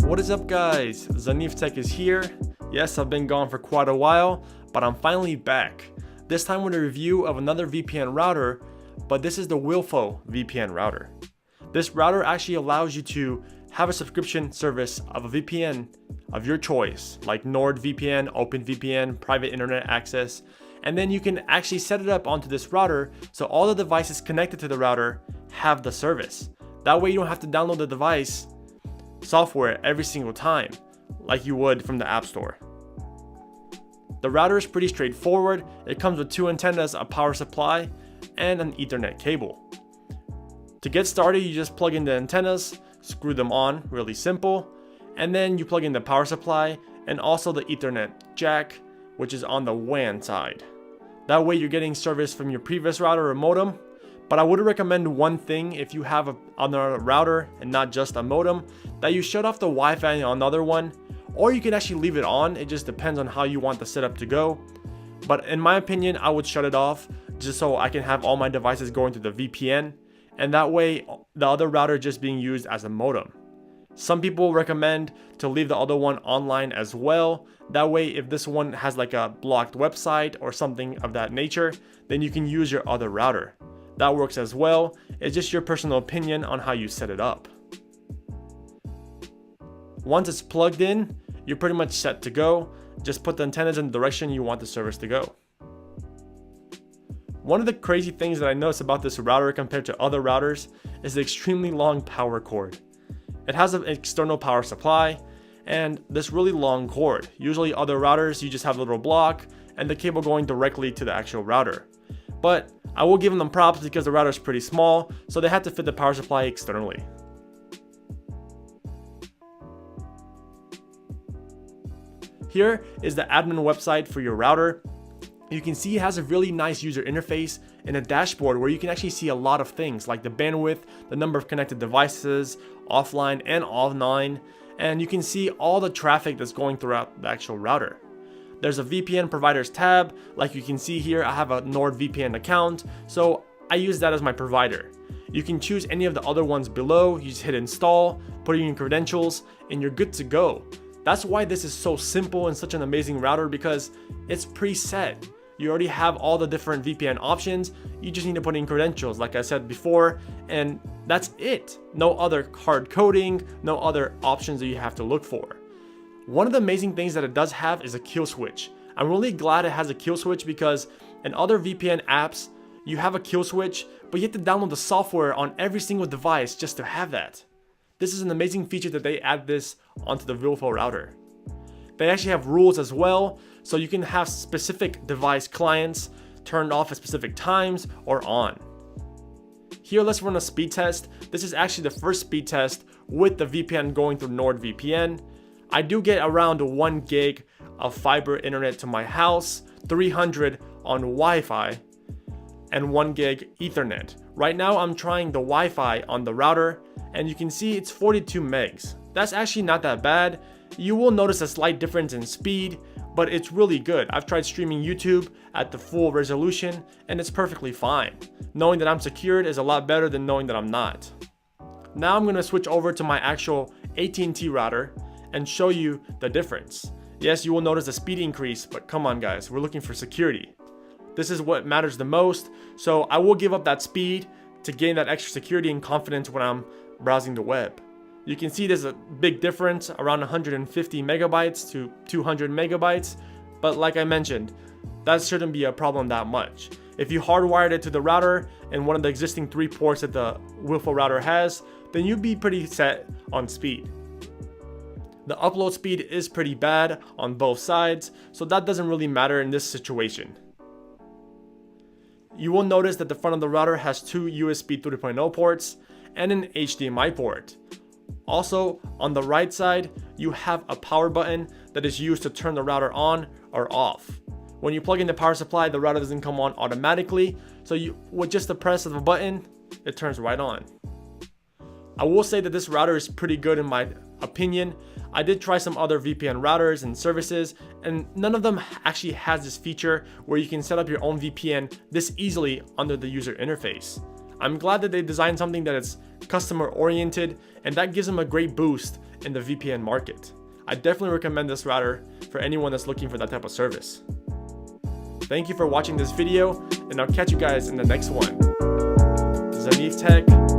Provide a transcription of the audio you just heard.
What is up guys, Zanif Tech is here. Yes, I've been gone for quite a while, but I'm finally back. This time with a review of another VPN router, but this is the Vilfo VPN Router. This router actually allows you to have a subscription service of a VPN of your choice, like NordVPN, OpenVPN, private internet access, and then you can actually set it up onto this router so all the devices connected to the router have the service. That way you don't have to download the device software every single time like you would from the App Store. The router is pretty straightforward. It comes with two antennas, a power supply, and an Ethernet cable. To get started, you just plug in the antennas, screw them on, really simple, and then you plug in the power supply and also the Ethernet jack, which is on the WAN side. That way you're getting service from your previous router or modem. But I would recommend one thing if you have another router and not just a modem, that you shut off the Wi-Fi on another one, or you can actually leave it on. It just depends on how you want the setup to go. But in my opinion, I would shut it off just so I can have all my devices going to the VPN, and that way the other router just being used as a modem. Some people recommend to leave the other one online as well. That way if this one has like a blocked website or something of that nature, then you can use your other router. That works as well. It's just your personal opinion on how you set it up. Once it's plugged in, you're pretty much set to go. Just put the antennas in the direction you want the service to go. One of the crazy things that I noticed about this router compared to other routers is the extremely long power cord. It has an external power supply and this really long cord. Usually other routers, you just have a little block and the cable going directly to the actual router. But I will give them props because the router is pretty small, so they had to fit the power supply externally. Here is the admin website for your router. You can see it has a really nice user interface and a dashboard where you can actually see a lot of things like the bandwidth, the number of connected devices, offline and online, and you can see all the traffic that's going throughout the actual router. There's a VPN providers tab. Like you can see here, I have a NordVPN account, so I use that as my provider. You can choose any of the other ones below. You just hit install, put in your credentials, and you're good to go. That's why this is so simple and such an amazing router, because it's preset. You already have all the different VPN options. You just need to put in credentials, like I said before, and that's it. No other hard coding, no other options that you have to look for. One of the amazing things that it does have is a kill switch. I'm really glad it has a kill switch because in other VPN apps, you have a kill switch, but you have to download the software on every single device just to have that. This is an amazing feature that they add this onto the Vilfo router. They actually have rules as well, so you can have specific device clients turned off at specific times or on. Here, let's run a speed test. This is actually the first speed test with the VPN going through NordVPN. I do get around 1 gig of fiber internet to my house, 300 on Wi-Fi, and 1 gig Ethernet. Right now I'm trying the Wi-Fi on the router, and you can see it's 42 megs. That's actually not that bad. You will notice a slight difference in speed, but it's really good. I've tried streaming YouTube at the full resolution, and it's perfectly fine. Knowing that I'm secured is a lot better than knowing that I'm not. Now I'm going to switch over to my actual AT&T router and show you the difference. Yes, you will notice a speed increase, but come on guys, we're looking for security. This is what matters the most, so I will give up that speed to gain that extra security and confidence when I'm browsing the web. You can see there's a big difference, around 150 megabytes to 200 megabytes, but like I mentioned, that shouldn't be a problem that much. If you hardwired it to the router and one of the existing 3 ports that the Wilful router has, then you'd be pretty set on speed. The upload speed is pretty bad on both sides, so that doesn't really matter in this situation. You will notice that the front of the router has 2 USB 3.0 ports and an HDMI port. Also, on the right side, you have a power button that is used to turn the router on or off. When you plug in the power supply, the router doesn't come on automatically, so with just the press of a button, it turns right on. I will say that this router is pretty good in my opinion. I did try some other VPN routers and services, and none of them actually has this feature where you can set up your own VPN this easily under the user interface. I'm glad that they designed something that is customer oriented, and that gives them a great boost in the VPN market. I definitely recommend this router for anyone that's looking for that type of service. Thank you for watching this video, and I'll catch you guys in the next one. Zanif Tech.